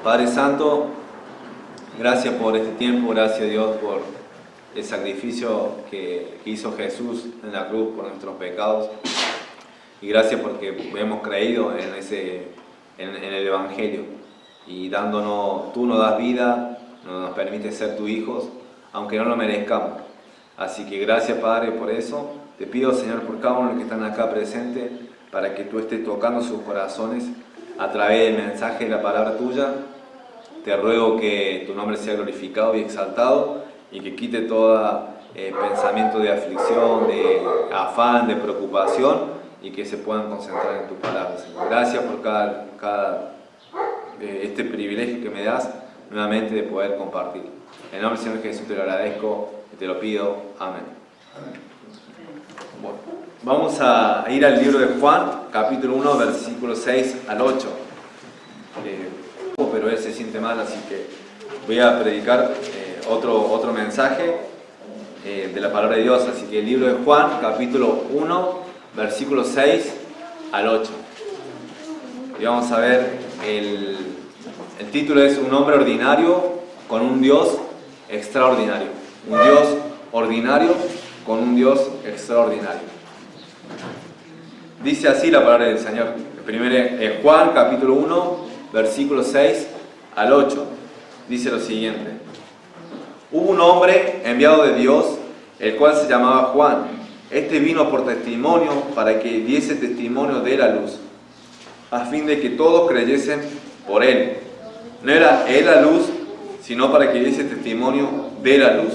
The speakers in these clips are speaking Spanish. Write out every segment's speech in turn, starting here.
Padre Santo, gracias por este tiempo, gracias Dios por el sacrificio que hizo Jesús en la cruz por nuestros pecados. Y gracias porque hemos creído en el Evangelio. Y tú nos das vida, nos permites ser tus hijos, aunque no lo merezcamos. Así que gracias, Padre, por eso. Te pido, Señor, por cada uno de los que están acá presentes, para que tú estés tocando sus corazones a través del mensaje de la palabra tuya. Te ruego que tu nombre sea glorificado y exaltado y que quite todo pensamiento de aflicción, de afán, de preocupación y que se puedan concentrar en tu palabra, Señor. Gracias por este privilegio que me das nuevamente de poder compartir. En el nombre del Señor Jesús te lo agradezco y te lo pido. Amén. Bueno, vamos a ir al libro de Juan, capítulo 1, versículos 6 al 8. Pero él se siente mal, así que voy a predicar otro mensaje de la palabra de Dios. Así que el libro de Juan, capítulo 1, versículos 6 al 8. Y vamos a ver, el título es Un hombre ordinario con un Dios extraordinario. Un Dios ordinario con un Dios extraordinario. Dice así la palabra del Señor. Primero Juan, capítulo 1, versículos 6 al 8. Dice lo siguiente. Hubo un hombre enviado de Dios, el cual se llamaba Juan. Este vino por testimonio, para que diese testimonio de la luz, a fin de que todos creyesen por él. No era él la luz, sino para que diese testimonio de la luz.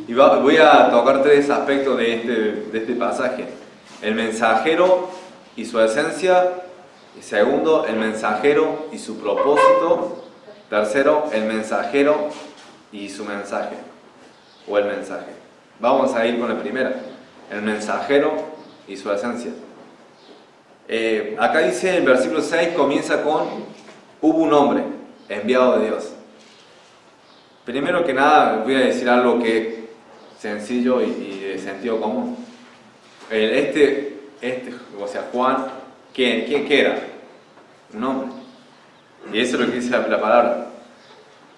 Y voy a tocar tres aspectos de este pasaje. El mensajero y su esencia. Segundo, el mensajero y su propósito. Tercero, el mensajero y su mensaje, o el mensaje. Vamos a ir con la primera, el mensajero y su esencia. Acá dice, el versículo 6 comienza con: hubo un hombre enviado de Dios. Primero que nada voy a decir algo que es sencillo y de sentido común. O sea, Juan, ¿qué era? Un hombre. Y eso es lo que dice la palabra.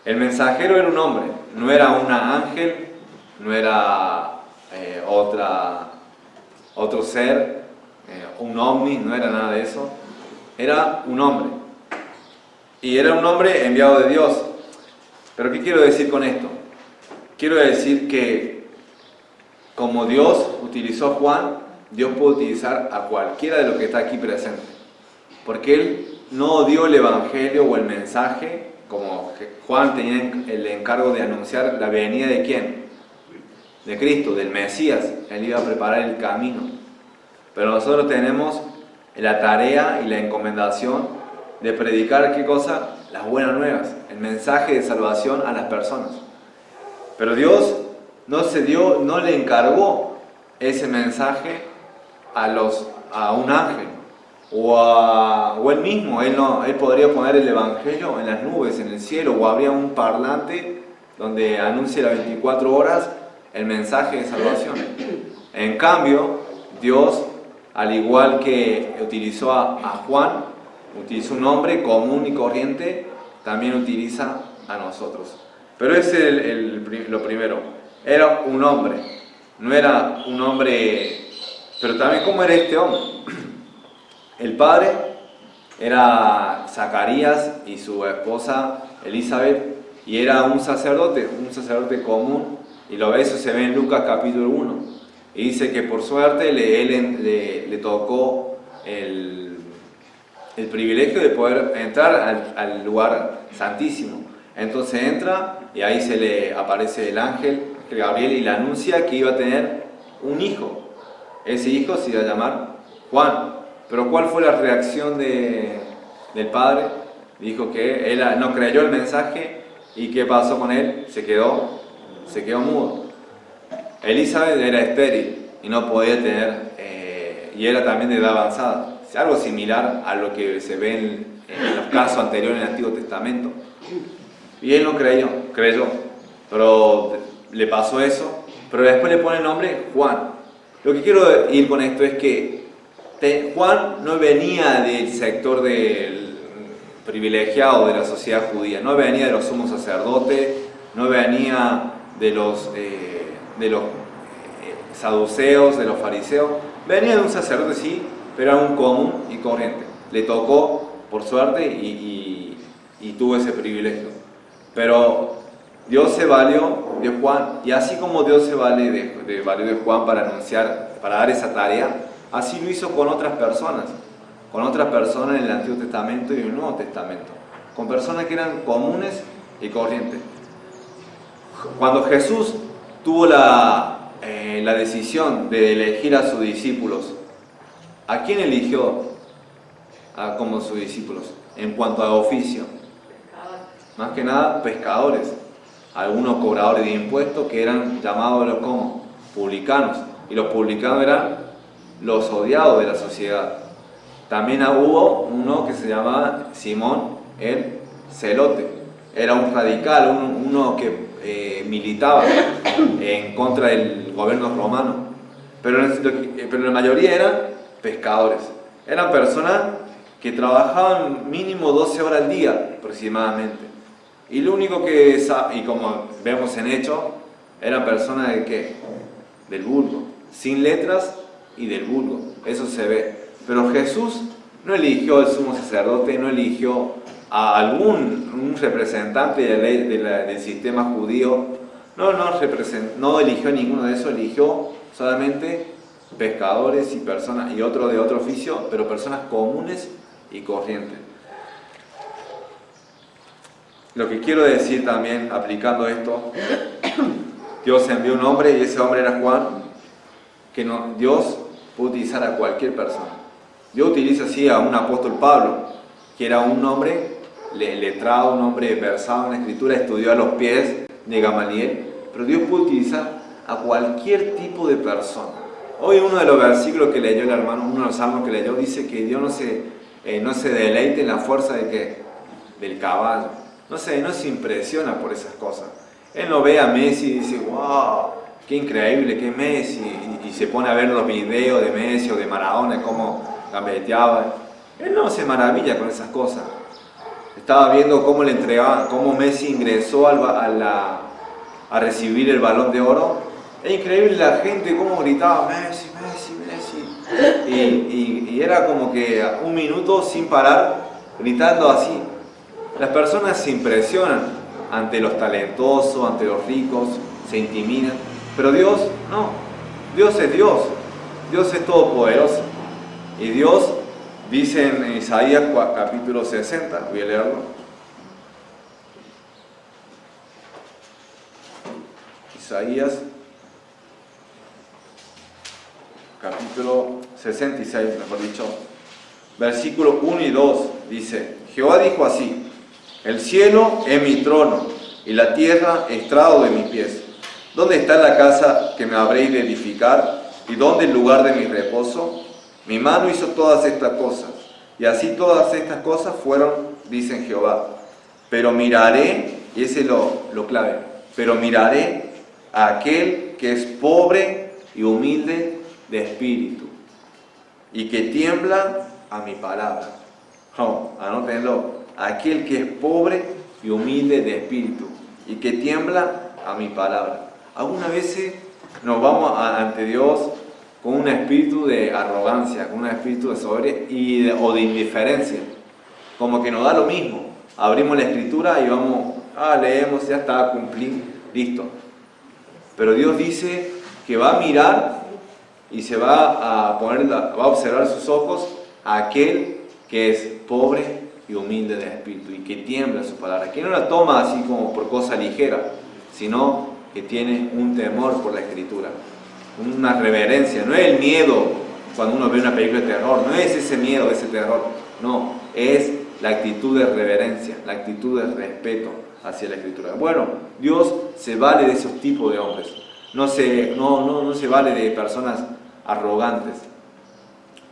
El mensajero era un hombre, no era un ángel, no era otro ser, un ovni, no era nada de eso. Era un hombre. Y era un hombre enviado de Dios. Pero ¿qué quiero decir con esto? Quiero decir que como Dios utilizó a Juan, Dios puede utilizar a cualquiera de los que está aquí presente. Porque Él no dio el evangelio o el mensaje, como Juan tenía el encargo de anunciar la venida de ¿quién? De Cristo, del Mesías. Él iba a preparar el camino. Pero nosotros tenemos la tarea y la encomendación de predicar ¿qué cosa? Las buenas nuevas, el mensaje de salvación a las personas. Pero Dios no le encargó ese mensaje a un ángel o él mismo. Él podría poner el evangelio en las nubes, en el cielo, o habría un parlante donde anuncie las 24 horas el mensaje de salvación. En cambio, Dios, al igual que utilizó a Juan, utilizó un hombre común y corriente, también utiliza a nosotros. Pero ese es lo primero. Era un hombre, no era un hombre. Pero también, ¿cómo era este hombre? El padre era Zacarías y su esposa Elizabeth, y era un sacerdote común, y eso se ve en Lucas capítulo 1. Y dice que por suerte le tocó el privilegio de poder entrar al lugar santísimo. Entonces entra y ahí se le aparece el ángel Gabriel y le anuncia que iba a tener un hijo. Ese hijo se iba a llamar Juan. Pero ¿cuál fue la reacción del padre? Dijo que él no creyó el mensaje. ¿Y qué pasó con él? Se quedó mudo. Elizabeth era estéril y no podía tener, y era también de edad avanzada. Algo similar a lo que se ve en los casos anteriores en el Antiguo Testamento. Y él no creyó, pero le pasó eso. Pero después le pone el nombre Juan. Lo que quiero ir con esto es que Juan no venía del sector privilegiado de la sociedad judía. No venía de los sumos sacerdotes, no venía de los saduceos, de los fariseos. Venía de un sacerdote, sí, pero era un común y corriente. Le tocó, por suerte, y tuvo ese privilegio. Pero Dios se valió de Juan, y así como Dios se valió de Juan para anunciar, para dar esa tarea, así lo hizo con otras personas en el Antiguo Testamento y en el Nuevo Testamento, con personas que eran comunes y corrientes. Cuando Jesús tuvo la decisión de elegir a sus discípulos, ¿a quién eligió como sus discípulos en cuanto a oficio? Más que nada pescadores, algunos cobradores de impuestos que eran llamados como publicanos, y los publicanos eran los odiados de la sociedad. También hubo uno que se llamaba Simón el Celote, era un radical, uno que militaba en contra del gobierno romano, pero la mayoría eran pescadores, eran personas que trabajaban mínimo 12 horas al día aproximadamente, y lo único y como vemos en Hechos, eran personas de ¿qué? Del vulgo, sin letras y del vulgo, eso se ve. Pero Jesús no eligió al sumo sacerdote, no eligió a un representante del sistema judío, no eligió ninguno de esos, eligió solamente pescadores y personas, y otros de otro oficio, pero personas comunes y corrientes. Lo que quiero decir también, aplicando esto, Dios envió un hombre, y ese hombre era Juan, que Dios puede utilizar a cualquier persona. Dios utiliza así a un apóstol Pablo, que era un hombre letrado, un hombre versado en la Escritura, estudió a los pies de Gamaliel, pero Dios puede utilizar a cualquier tipo de persona. Hoy uno de los versículos que leyó el hermano, uno de los salmos que leyó, dice que Dios no se deleite en la fuerza del caballo, no se impresiona por esas cosas. Él no ve a Messi y dice, wow, qué increíble, qué Messi, y se pone a ver los videos de Messi o de Maradona, cómo gambeteaba. Él no se maravilla con esas cosas. Estaba viendo cómo le entregaban, cómo Messi ingresó a recibir el Balón de Oro. Es increíble la gente cómo gritaba Messi, Messi, Messi. Y era como que un minuto sin parar gritando así. Las personas se impresionan ante los talentosos, ante los ricos, se intimidan. Pero Dios no. Dios es Dios. Dios es todopoderoso. Y Dios dice en Isaías capítulo 60, voy a leerlo. Isaías capítulo 66, mejor dicho, versículos 1 y 2, dice: Jehová dijo así: el cielo es mi trono y la tierra estrado de mis pies. ¿Dónde está la casa que me habréis de edificar? ¿Y dónde el lugar de mi reposo? Mi mano hizo todas estas cosas, y así todas estas cosas fueron, dicen Jehová. Pero miraré, y ese es lo clave, pero miraré a aquel que es pobre y humilde de espíritu, y que tiembla a mi palabra. Anótenlo, aquel que es pobre y humilde de espíritu, y que tiembla a mi palabra. Algunas veces nos vamos ante Dios con un espíritu de arrogancia, con un espíritu de soberbia o de indiferencia, como que nos da lo mismo. Abrimos la Escritura y vamos, leemos, ya está, cumplir, listo. Pero Dios dice que va a mirar y se va a observar sus ojos a aquel que es pobre y humilde de espíritu y que tiembla su palabra, que no la toma así como por cosa ligera, sino que tiene un temor por la Escritura, una reverencia. No es el miedo cuando uno ve una película de terror, no es ese miedo, ese terror, no, es la actitud de reverencia, la actitud de respeto hacia la Escritura. Bueno, Dios se vale de esos tipos de hombres, no se vale de personas arrogantes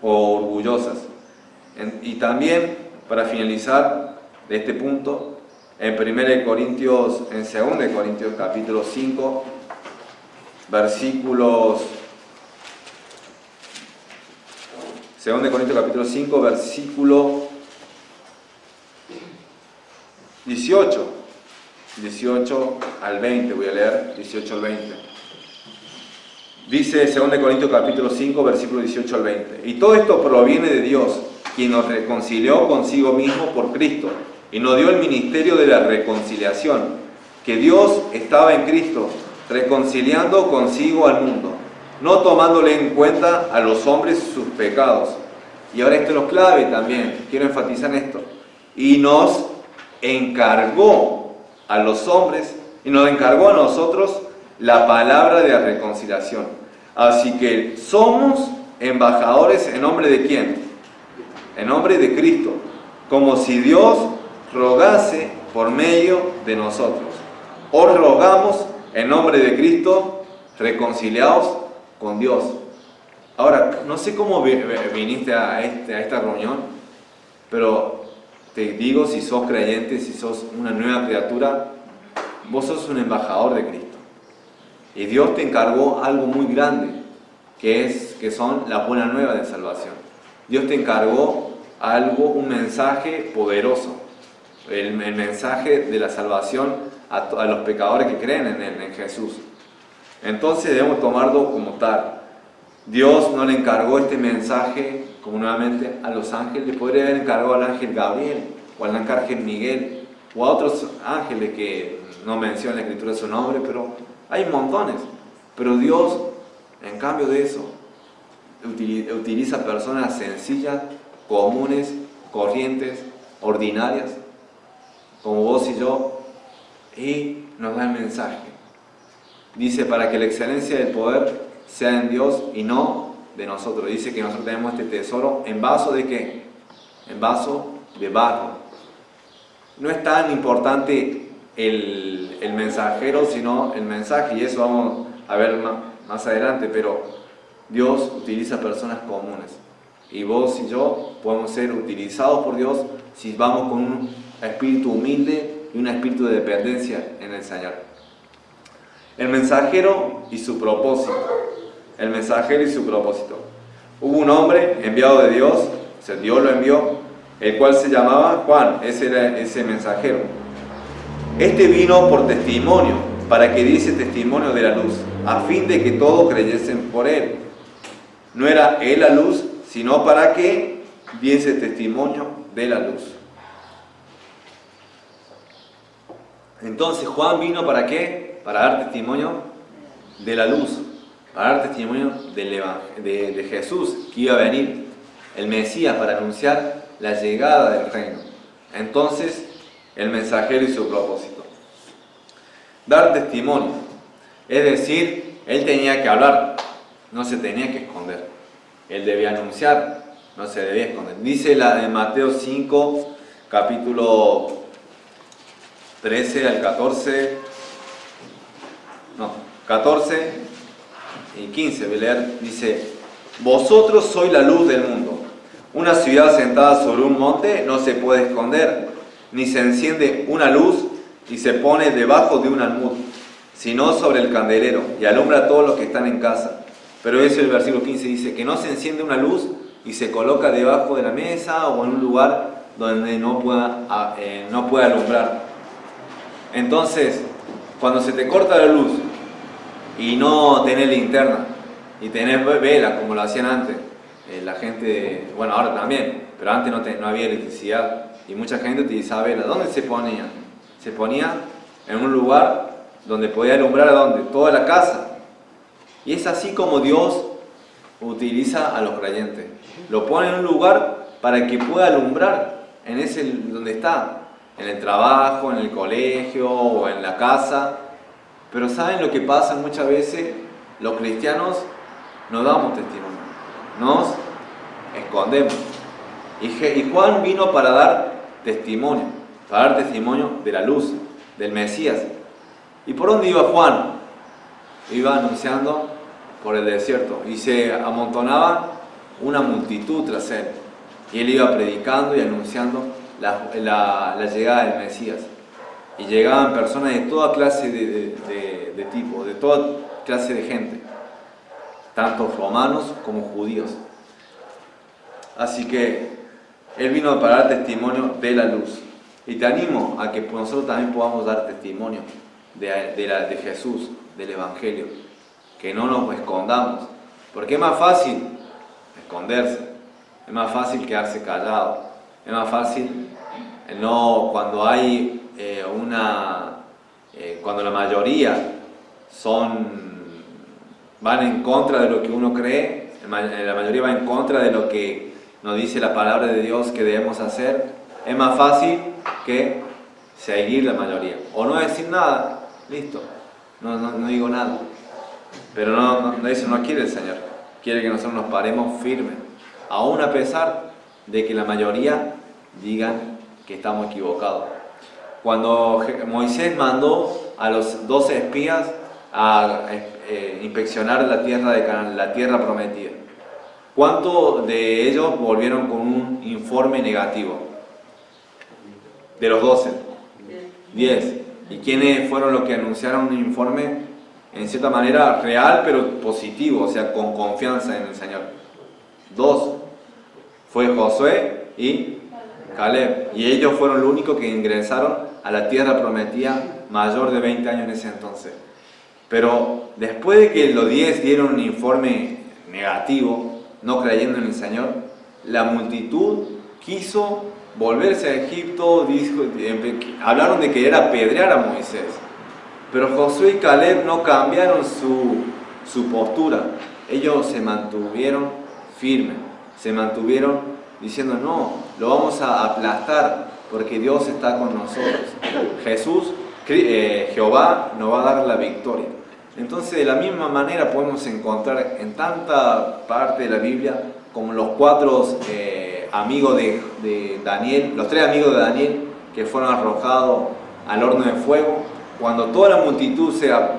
o orgullosas. Y también, para finalizar de este punto, en 2 Corintios capítulo 5, versículos 2 Corintios capítulo 5, versículo 18 al 20, voy a leer 18 al 20. Dice 2 Corintios capítulo 5, versículo 18 al 20. Y todo esto proviene de Dios, quien nos reconcilió consigo mismo por Cristo, y nos dio el ministerio de la reconciliación, que Dios estaba en Cristo, reconciliando consigo al mundo, no tomándole en cuenta a los hombres sus pecados. Y ahora esto es lo clave también, quiero enfatizar en esto. Y nos encargó a los hombres, y nos encargó a nosotros la palabra de la reconciliación. Así que somos embajadores en nombre de ¿quién? En nombre de Cristo, como si Dios rogase por medio de nosotros. Os rogamos en nombre de Cristo, reconciliaos con Dios. Ahora, no sé cómo viniste a esta reunión, pero te digo, si sos creyente, si sos una nueva criatura, vos sos un embajador de Cristo. Y Dios te encargó algo muy grande, que son las buenas nuevas de salvación. Dios te encargó un mensaje poderoso, el mensaje de la salvación a los pecadores que creen en Jesús. Entonces debemos tomarlo como tal. Dios no le encargó este mensaje como nuevamente a los ángeles. Podría haber encargado al ángel Gabriel o al arcángel Miguel o a otros ángeles que no menciona en la escritura su nombre, pero hay montones. Pero Dios, en cambio de eso, utiliza personas sencillas, comunes, corrientes, ordinarias, como vos y yo, y nos da el mensaje. Dice, para que la excelencia del poder sea en Dios y no de nosotros. Dice que nosotros tenemos este tesoro en vaso de ¿qué? En vaso de barro. No es tan importante el mensajero, sino el mensaje, y eso vamos a ver más adelante, pero Dios utiliza personas comunes. Y vos y yo podemos ser utilizados por Dios si vamos con un espíritu humilde y un espíritu de dependencia en el Señor. El mensajero y su propósito. El mensajero y su propósito. Hubo un hombre enviado de Dios, o sea, Dios lo envió, el cual se llamaba Juan, ese era ese mensajero. Este vino por testimonio, para que diese testimonio de la luz, a fin de que todos creyesen por él. No era él la luz, sino para que diese testimonio de la luz. Entonces Juan vino ¿para qué? Para dar testimonio de la luz, para dar testimonio de Jesús, que iba a venir, el Mesías, para anunciar la llegada del reino. Entonces, el mensajero y su propósito. Dar testimonio, es decir, él tenía que hablar, no se tenía que esconder. Él debía anunciar, no se debía esconder. Dice la de Mateo 5, capítulo 13 al 14, no, 14 y 15, voy a leer, dice: vosotros sois la luz del mundo. Una ciudad sentada sobre un monte no se puede esconder, ni se enciende una luz y se pone debajo de un almud, sino sobre el candelero, y alumbra a todos los que están en casa. Pero eso el versículo 15 dice que no se enciende una luz y se coloca debajo de la mesa o en un lugar donde no pueda alumbrar. Entonces, cuando se te corta la luz y no tenés linterna y tenés vela como lo hacían antes, la gente, bueno, ahora también, pero antes no había electricidad y mucha gente utilizaba vela. ¿Dónde se ponía? Se ponía en un lugar donde podía alumbrar, ¿a dónde? Toda la casa. Y es así como Dios utiliza a los creyentes. Lo pone en un lugar para que pueda alumbrar en ese donde está, en el trabajo, en el colegio o en la casa. Pero ¿saben lo que pasa muchas veces? Los cristianos no damos testimonio, nos escondemos. Y Juan vino para dar testimonio de la luz, del Mesías. ¿Y por dónde iba Juan? Iba anunciando por el desierto y se amontonaba una multitud tras él. Y él iba predicando y anunciando la llegada del Mesías. Y llegaban personas de toda clase de tipo, de toda clase de gente, tanto romanos como judíos. Así que él vino para dar testimonio de la luz. Y te animo a que nosotros también podamos dar testimonio de Jesús, del Evangelio. Que no nos escondamos. Porque es más fácil esconderse. Es más fácil quedarse callado. Es más fácil cuando hay cuando la mayoría van en contra de lo que uno cree, la mayoría va en contra de lo que nos dice la palabra de Dios que debemos hacer, es más fácil que seguir la mayoría. O no decir nada, listo, no digo nada. Pero eso no quiere el Señor. Quiere que nosotros nos paremos firmes, aún a pesar de que la mayoría digan que estamos equivocados. Cuando Moisés mandó a los 12 espías a inspeccionar la tierra de Canaán, la tierra prometida, ¿cuántos de ellos volvieron con un informe negativo? De los 12, 10. ¿Y quiénes fueron los que anunciaron un informe en cierta manera real pero positivo, o sea, con confianza en el Señor? 2. Fue Josué y Caleb. Y ellos fueron los únicos que ingresaron a la tierra prometida mayor de 20 años en ese entonces. Pero después de que los 10 dieron un informe negativo, no creyendo en el Señor, la multitud quiso volverse a Egipto, hablaron de querer apedrear a Moisés. Pero Josué y Caleb no cambiaron su postura. Ellos se mantuvieron firmes, se mantuvieron diciendo: no, lo vamos a aplastar porque Dios está con nosotros. Jehová nos va a dar la victoria. Entonces, de la misma manera podemos encontrar en tanta parte de la Biblia como los 4 amigos de Daniel, los 3 amigos de Daniel que fueron arrojados al horno de fuego. Cuando toda la multitud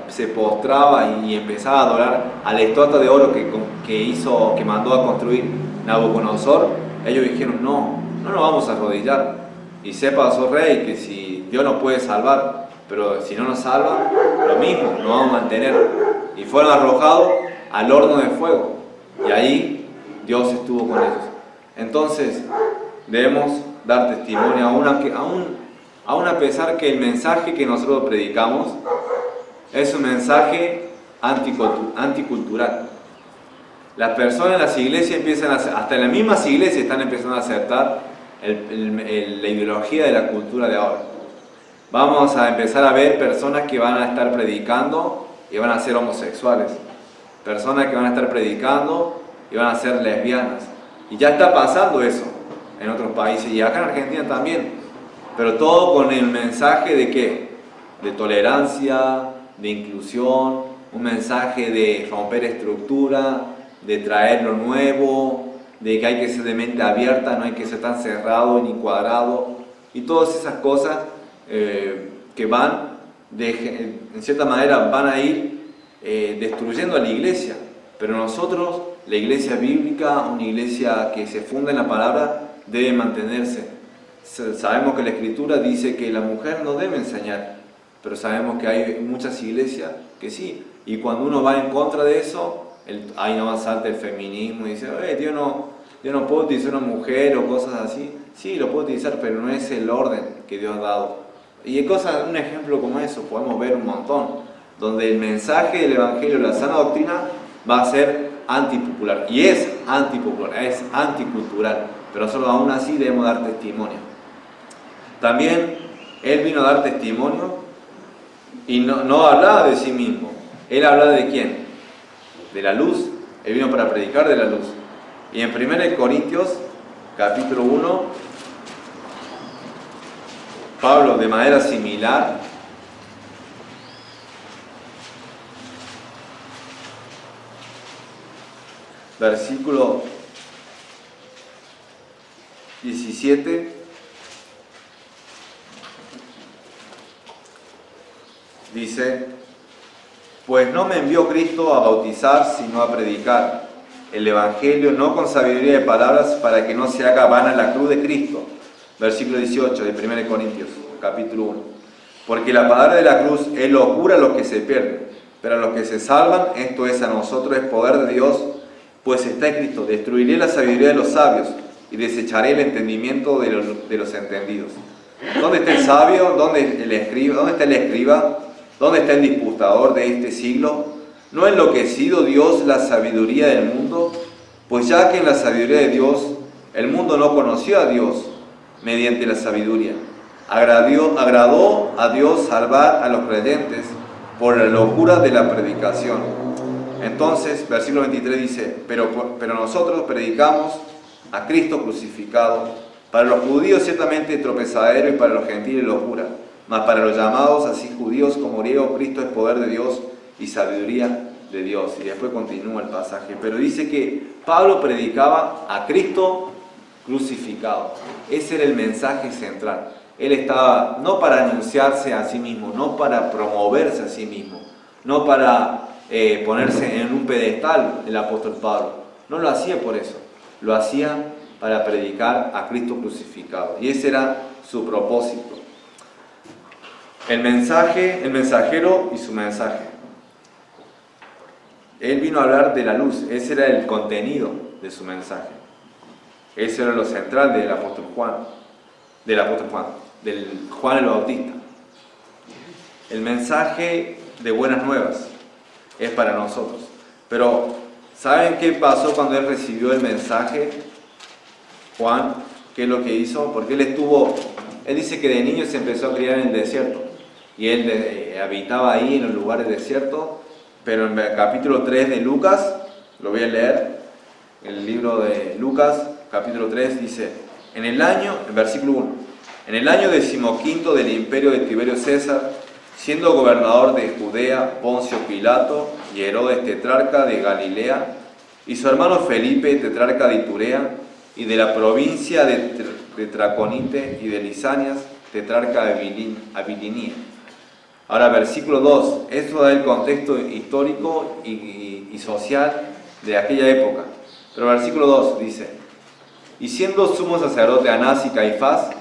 se postraba y empezaba a adorar a la estatua de oro que mandó a construir Nabucodonosor, ellos dijeron: no nos vamos a arrodillar. Y sepa, oh rey, que si Dios nos puede salvar, pero si no nos salva, lo mismo, nos vamos a mantener. Y fueron arrojados al horno de fuego. Y ahí Dios estuvo con ellos. Entonces, debemos dar testimonio, aún a pesar que el mensaje que nosotros predicamos es un mensaje anticultural. Las personas en las iglesias hasta en las mismas iglesias están empezando a aceptar la ideología de la cultura de ahora. Vamos a empezar a ver personas que van a estar predicando y van a ser homosexuales. Personas que van a estar predicando y van a ser lesbianas. Y ya está pasando eso en otros países y acá en Argentina también. Pero todo con el mensaje de ¿qué? De tolerancia, de inclusión, un mensaje de romper estructura, de traer lo nuevo, de que hay que ser de mente abierta, no hay que ser tan cerrado ni cuadrado, y todas esas cosas que en cierta manera van a ir destruyendo a la iglesia. Pero nosotros, la iglesia bíblica, una iglesia que se funda en la palabra, debe mantenerse. Sabemos que la Escritura dice que la mujer no debe enseñar, pero sabemos que hay muchas iglesias que sí, y cuando uno va en contra de eso, ahí nomás salta el feminismo y dice: Dios no puede utilizar una mujer o cosas así. Sí, lo puede utilizar, pero no es el orden que Dios ha dado. Y un ejemplo como eso podemos ver un montón, donde el mensaje del Evangelio, la sana doctrina, va a ser antipopular. Y es antipopular, es anticultural, pero nosotros aún así debemos dar testimonio. También Él vino a dar testimonio y no hablaba de sí mismo. Él hablaba de ¿quién? De la luz. Él vino para predicar de la luz. Y en 1 Corintios, capítulo 1, Pablo, de manera similar, versículo 17, dice: pues no me envió Cristo a bautizar, sino a predicar el Evangelio, no con sabiduría de palabras, para que no se haga vana la cruz de Cristo. Versículo 18 de 1 Corintios, capítulo 1. Porque la palabra de la cruz es locura a los que se pierden, pero a los que se salvan, esto es, a nosotros es poder de Dios, pues está escrito: destruiré la sabiduría de los sabios y desecharé el entendimiento de los entendidos. ¿Dónde está el sabio? ¿Dónde el escriba? ¿Dónde está el escriba? ¿Dónde está el disputador de este siglo? ¿No ha enloquecido Dios la sabiduría del mundo? Pues ya que en la sabiduría de Dios el mundo no conoció a Dios mediante la sabiduría, agradó a Dios salvar a los creyentes por la locura de la predicación. Entonces, versículo 23 dice, pero nosotros predicamos a Cristo crucificado, para los judíos ciertamente tropezadero y para los gentiles locura, mas para los llamados, así judíos como griegos, Cristo es poder de Dios y sabiduría de Dios. Y después continúa el pasaje, pero dice que Pablo predicaba a Cristo crucificado. Ese era el mensaje central. Él estaba no para anunciarse a sí mismo, no para promoverse a sí mismo, no para ponerse en un pedestal el apóstol Pablo. No lo hacía por eso, lo hacía para predicar a Cristo crucificado. Y ese era su propósito. El mensajero y su mensaje. Él vino a hablar de la luz, ese era el contenido de su mensaje. Ese era lo central del apóstol Juan, del Juan el Bautista. El mensaje de buenas nuevas es para nosotros. Pero, ¿saben qué pasó cuando él recibió el mensaje? Juan, ¿qué es lo que hizo? Porque él dice que de niño se empezó a criar en el desierto. Y él habitaba ahí en los lugares desiertos. Pero en el capítulo 3 de Lucas, lo voy a leer, el libro de Lucas, capítulo 3, dice, en versículo 1, en el año 15 del imperio de Tiberio César, siendo gobernador de Judea, Poncio Pilato y Herodes tetrarca de Galilea, y su hermano Felipe, tetrarca de Iturea, y de la provincia de Traconite y de Lisanias, tetrarca de Abilinia. Ahora, versículo 2, esto da el contexto histórico y social de aquella época. Pero versículo 2 dice, y siendo sumo sacerdote Anás y Caifás,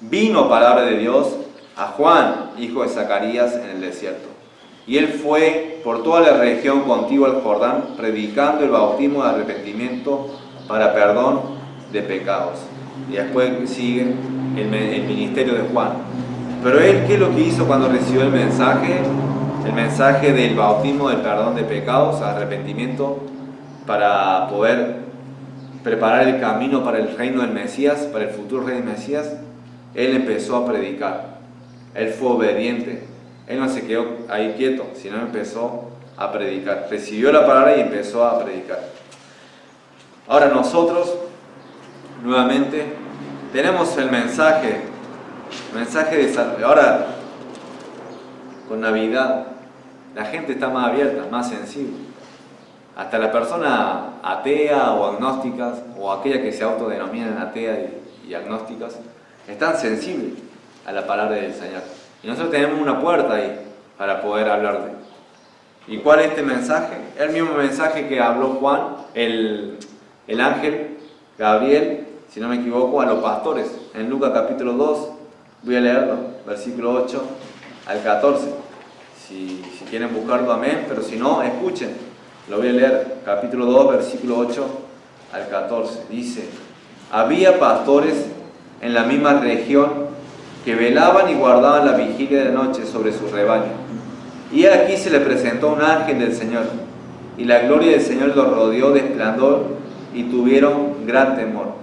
vino palabra de Dios a Juan, hijo de Zacarías, en el desierto. Y él fue por toda la región contigua al Jordán, predicando el bautismo de arrepentimiento para perdón de pecados. Y después sigue el ministerio de Juan. Pero él, ¿qué es lo que hizo cuando recibió el mensaje? El mensaje del bautismo del perdón de pecados, arrepentimiento, para poder preparar el camino para el reino del Mesías, para el futuro rey del Mesías. Él empezó a predicar. Él fue obediente. Él no se quedó ahí quieto, sino empezó a predicar. Recibió la palabra y empezó a predicar. Ahora nosotros, nuevamente, tenemos el mensaje de salvación. Ahora, con Navidad, la gente está más abierta, más sensible. Hasta la persona atea o agnósticas, o aquellas que se autodenominan ateas y agnósticas, están sensibles a la palabra del Señor. Y nosotros tenemos una puerta ahí para poder hablarle. ¿Y cuál es este mensaje? El mismo mensaje que habló Juan, el ángel Gabriel, si no me equivoco, a los pastores. En Lucas capítulo 2, voy a leerlo, versículo 8 al 14. Si quieren buscarlo, amén, pero si no, escuchen. Lo voy a leer, capítulo 2, versículo 8 al 14. Dice, había pastores en la misma región que velaban y guardaban la vigilia de la noche sobre su rebaño. Y aquí se le presentó un ángel del Señor, y la gloria del Señor los rodeó de esplendor, y tuvieron gran temor.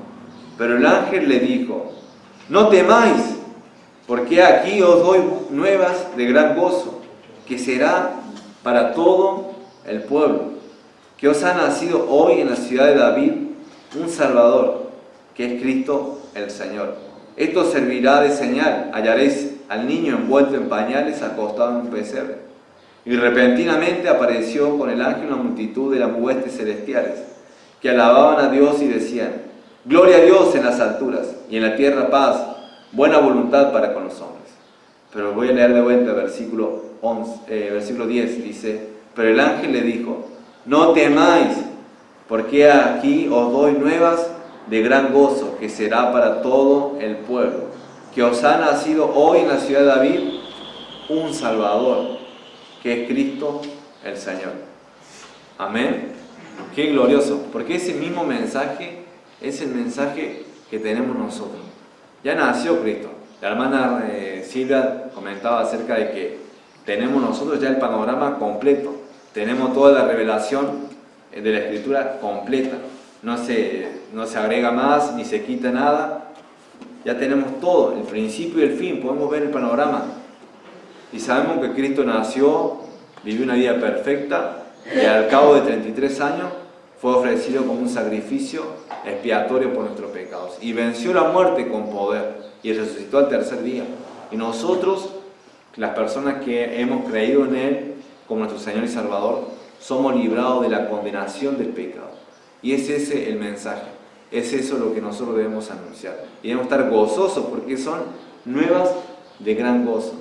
Pero el ángel le dijo, no temáis, porque aquí os doy nuevas de gran gozo, que será para todo el pueblo, que os ha nacido hoy en la ciudad de David un Salvador, que es Cristo el Señor. Esto servirá de señal, hallaréis al niño envuelto en pañales, acostado en un pesebre. Y repentinamente apareció con el ángel una multitud de las huestes celestiales, que alababan a Dios y decían, gloria a Dios en las alturas, y en la tierra paz, buena voluntad para con los hombres. Pero voy a leer de vuelta versículo 10, dice, pero el ángel le dijo, no temáis, porque aquí os doy nuevas de gran gozo, que será para todo el pueblo, que os ha nacido hoy en la ciudad de David un Salvador, que es Cristo el Señor. Amén. Qué glorioso, porque ese mismo mensaje es el mensaje que tenemos nosotros. Ya nació Cristo, La hermana Silvia comentaba acerca de que tenemos nosotros ya el panorama completo, tenemos toda la revelación de la Escritura completa, no se agrega más ni se quita nada, ya tenemos todo, el principio y el fin, podemos ver el panorama y sabemos que Cristo nació, vivió una vida perfecta y al cabo de 33 años fue ofrecido como un sacrificio expiatorio por nuestros pecados y venció la muerte con poder y resucitó al tercer día. Y nosotros, las personas que hemos creído en Él como nuestro Señor y Salvador, somos librados de la condenación del pecado. Y es ese el mensaje, es eso lo que nosotros debemos anunciar. Y debemos estar gozosos porque son nuevas de gran gozo.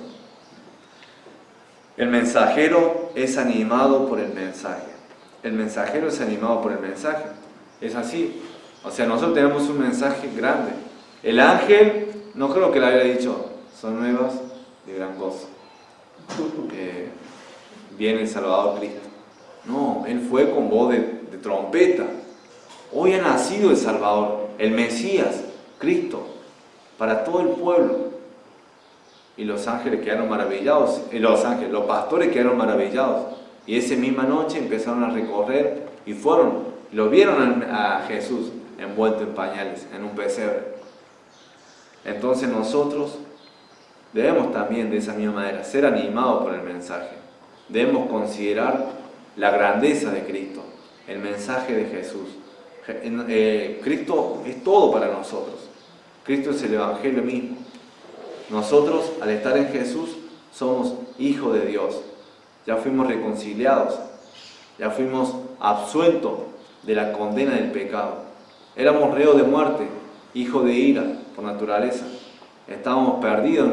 El mensajero es animado por el mensaje. El mensajero es animado por el mensaje. Es así. O sea, nosotros tenemos un mensaje grande. El ángel, no creo que le haya dicho, son nuevas de gran gozo. Viene el Salvador Cristo. No, él fue con voz de trompeta. Hoy ha nacido el Salvador, el Mesías, Cristo, para todo el pueblo. Y los ángeles quedaron maravillados, los pastores quedaron maravillados. Y esa misma noche empezaron a recorrer y lo vieron a Jesús envuelto en pañales, en un pesebre. Entonces nosotros debemos también de esa misma manera ser animados por el mensaje. Debemos considerar la grandeza de Cristo, el mensaje de Jesús. Cristo es todo para nosotros. Cristo es el Evangelio mismo. Nosotros, al estar en Jesús, somos hijos de Dios. Ya fuimos reconciliados, ya fuimos absueltos de la condena del pecado. Éramos reos de muerte, hijos de ira por naturaleza. Estábamos perdidos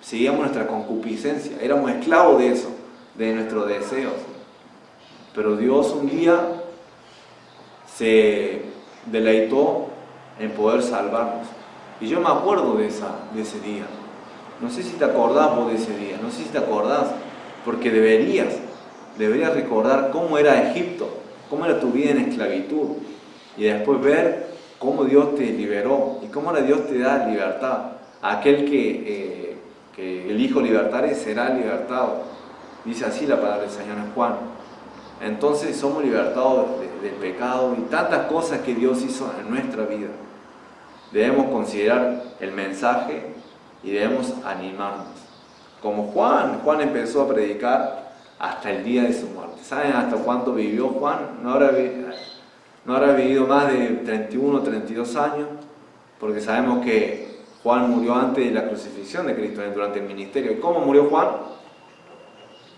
seguíamos nuestra concupiscencia, éramos esclavos de eso, de nuestros deseos. Pero Dios un día se deleitó en poder salvarnos. Y yo me acuerdo de ese día. No sé si te acordás vos de ese día, no sé si te acordás, porque deberías recordar cómo era Egipto, cómo era tu vida en esclavitud, y después ver cómo Dios te liberó y cómo ahora Dios te da libertad. Aquel que el Hijo libertare será libertado. Dice así la palabra del Señor en Juan. Entonces somos libertados del pecado y tantas cosas que Dios hizo en nuestra vida. Debemos considerar el mensaje y debemos animarnos. Como Juan empezó a predicar hasta el día de su muerte. ¿Saben hasta cuánto vivió Juan? No habrá vivido más de 31 o 32 años, porque sabemos que Juan murió antes de la crucifixión de Cristo durante el ministerio. ¿Y cómo murió Juan?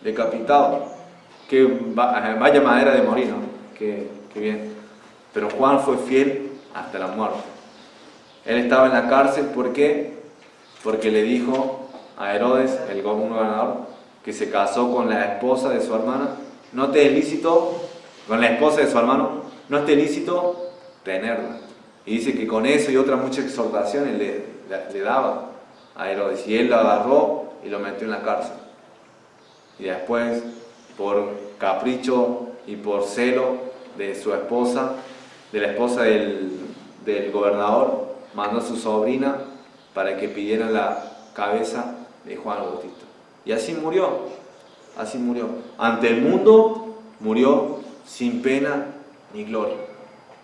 Decapitado. Que vaya manera de morir, ¿no? Qué bien. Pero Juan fue fiel hasta la muerte. Él estaba en la cárcel, ¿por qué? Porque le dijo a Herodes, el gobernador, que se casó con la esposa de su hermana. No te es lícito, con la esposa de su hermano, no te es lícito tenerla. Y dice que con eso y otras muchas exhortaciones le daba a Herodes. Y él lo agarró y lo metió en la cárcel. Y después, por capricho y por celo de su esposa, de la esposa del gobernador, mandó a su sobrina para que pidiera la cabeza de Juan el Bautista. Y así murió. Ante el mundo murió sin pena ni gloria.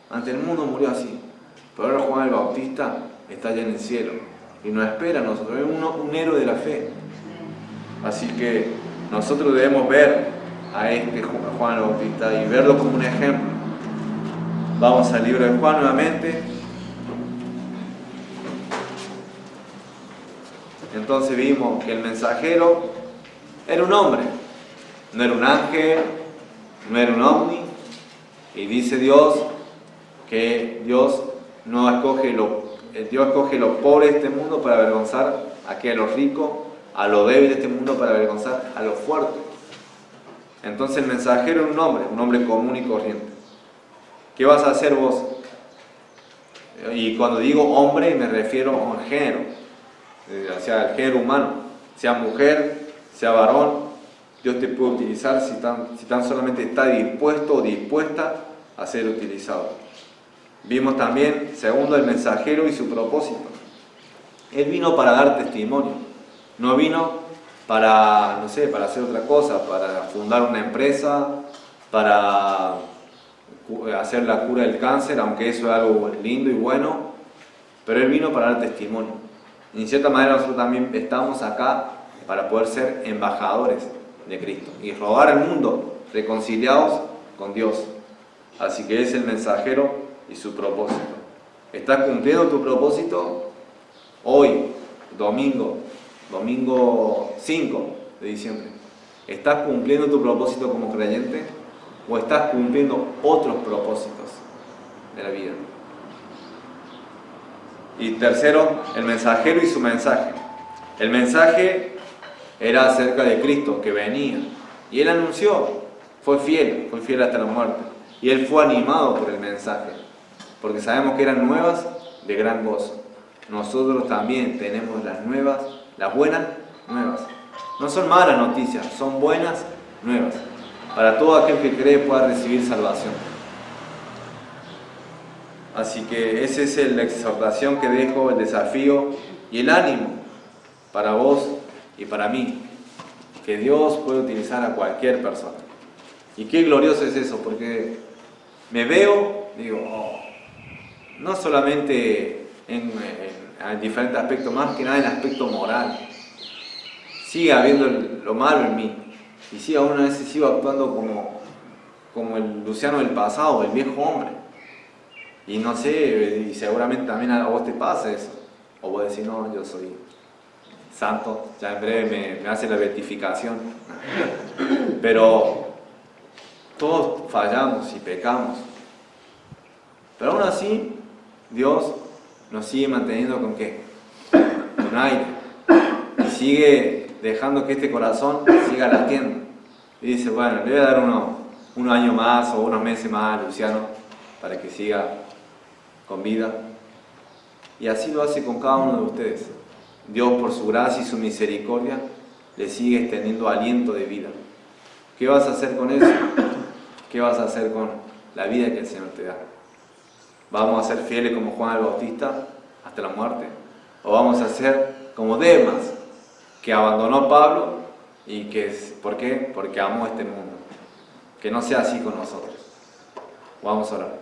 Ante el mundo murió así. Pero ahora Juan el Bautista está allá en el cielo y nos espera a nosotros. Es un héroe de la fe. Así que nosotros debemos ver a Juan el Bautista y verlo como un ejemplo. Vamos al libro de Juan nuevamente. Entonces vimos que el mensajero era un hombre, no era un ángel, no era un ovni. Y dice Dios que Dios escoge los pobres de este mundo para avergonzar a los ricos, a los débiles de este mundo para avergonzar a los fuertes. Entonces el mensajero era un hombre común y corriente. ¿Qué vas a hacer vos? Y cuando digo hombre me refiero a un género. Hacia el género humano, sea mujer, sea varón, Dios te puede utilizar si tan solamente está dispuesto o dispuesta a ser utilizado. Vimos también, segundo, el mensajero y su propósito. Él vino para dar testimonio, no vino para, no sé, para hacer otra cosa, para fundar una empresa, para hacer la cura del cáncer, aunque eso es algo lindo y bueno, pero Él vino para dar testimonio. Y en cierta manera nosotros también estamos acá para poder ser embajadores de Cristo y rogar al mundo reconciliados con Dios. Así que es el mensajero y su propósito. ¿Estás cumpliendo tu propósito hoy, domingo 5 de diciembre? ¿Estás cumpliendo tu propósito como creyente o estás cumpliendo otros propósitos de la vida? Y tercero, el mensajero y su mensaje. El mensaje era acerca de Cristo que venía y Él anunció, fue fiel hasta la muerte. Y Él fue animado por el mensaje, porque sabemos que eran nuevas de gran gozo. Nosotros también tenemos las nuevas, las buenas nuevas. No son malas noticias, son buenas nuevas. Para todo aquel que cree pueda recibir salvación. Así que esa es la exhortación que dejo, el desafío y el ánimo para vos y para mí. Que Dios puede utilizar a cualquier persona. Y qué glorioso es eso, porque me veo, digo, no solamente en diferentes aspectos, más que nada en el aspecto moral. Sigue habiendo lo malo en mí. Y sí, aún a veces sigo actuando como el Luciano del pasado, el viejo hombre. Y no sé, y seguramente también a vos te pasa eso. O vos decís, no, yo soy santo, ya en breve me hace la beatificación. Pero todos fallamos y pecamos. Pero aún así, Dios nos sigue manteniendo ¿con qué? Con aire. Y sigue dejando que este corazón siga latiendo. Y dice, bueno, le voy a dar unos años más o unos meses más a Luciano para que siga con vida. Y así lo hace con cada uno de ustedes. Dios, por su gracia y su misericordia, le sigue extendiendo aliento de vida. ¿Qué vas a hacer con eso? ¿Qué vas a hacer con la vida que el Señor te da? ¿Vamos a ser fieles como Juan el Bautista hasta la muerte? ¿O vamos a ser como Demas, que abandonó a Pablo y que, ¿por qué? Porque amó este mundo? Que no sea así con nosotros. Vamos a orar.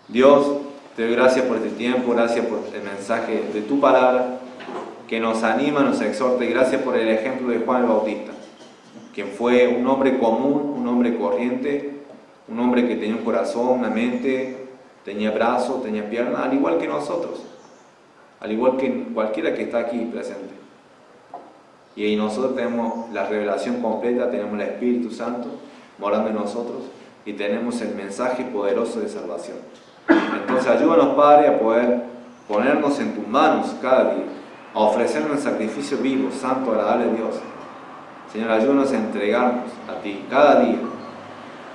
Dios, te doy gracias por este tiempo, gracias por el mensaje de tu palabra, que nos anima, nos exhorta, y gracias por el ejemplo de Juan el Bautista, que fue un hombre común, un hombre corriente, un hombre que tenía un corazón, una mente, tenía brazos, tenía piernas, al igual que nosotros, al igual que cualquiera que está aquí presente. Y nosotros tenemos la revelación completa, tenemos el Espíritu Santo morando en nosotros y tenemos el mensaje poderoso de salvación. Entonces ayúdanos, Padre, a poder ponernos en tus manos cada día, a ofrecernos el sacrificio vivo, santo, agradable a Dios. Señor, ayúdanos a entregarnos a ti cada día,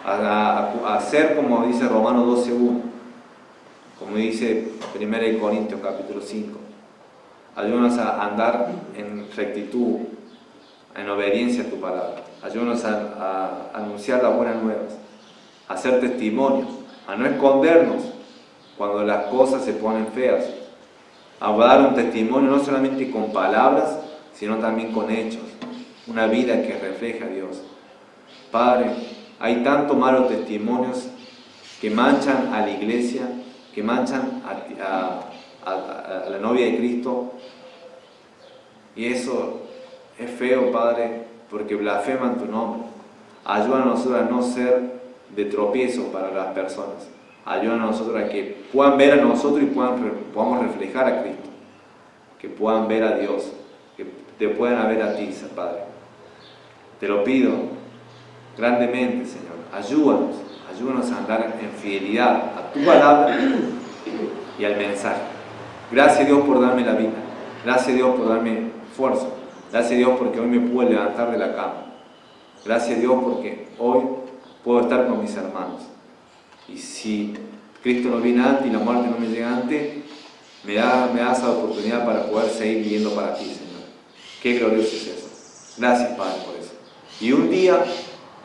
a hacer como dice Romanos 12:1, como dice 1 Corintios capítulo 5. Ayúdanos a andar en rectitud, en obediencia a tu palabra. Ayúdanos a anunciar las buenas nuevas, a hacer testimonio, a no escondernos cuando las cosas se ponen feas, a dar un testimonio no solamente con palabras, sino también con hechos, una vida que refleja a Dios. Padre, hay tantos malos testimonios que manchan a la iglesia, que manchan a la novia de Cristo, y eso es feo, Padre, porque blasfeman tu nombre. Ayúdanos a nosotros a no ser de tropiezo para las personas. Ayúdanos a nosotros a que puedan ver a nosotros y podamos reflejar a Cristo, que puedan ver a Dios, que te puedan ver a ti, Padre. Te lo pido grandemente, Señor. Ayúdanos a andar en fidelidad a tu palabra y al mensaje. Gracias, Dios, por darme la vida. Gracias, Dios, por darme fuerza. Gracias, Dios, porque hoy me pude levantar de la cama. Gracias, Dios, porque hoy puedo estar con mis hermanos. Y si Cristo no viene antes y la muerte no me llega antes, me da esa oportunidad para poder seguir viviendo para ti, Señor. Qué glorioso es eso. Gracias, Padre, por eso. Y un día,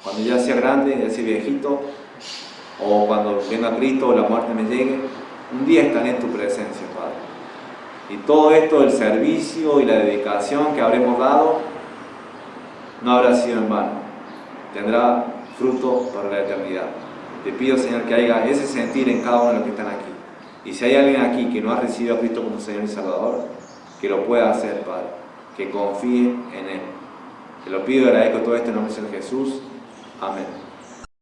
cuando ya sea grande, ya sea viejito, o cuando venga Cristo o la muerte me llegue, un día estaré en tu presencia, Padre. Y todo esto, el servicio y la dedicación que habremos dado, no habrá sido en vano. Tendrá fruto para la eternidad. Te pido, Señor, que haya ese sentir en cada uno de los que están aquí. Y si hay alguien aquí que no ha recibido a Cristo como Señor y Salvador, que lo pueda hacer, Padre. Que confíe en Él. Te lo pido y agradezco todo esto en nombre de Jesús. Amén.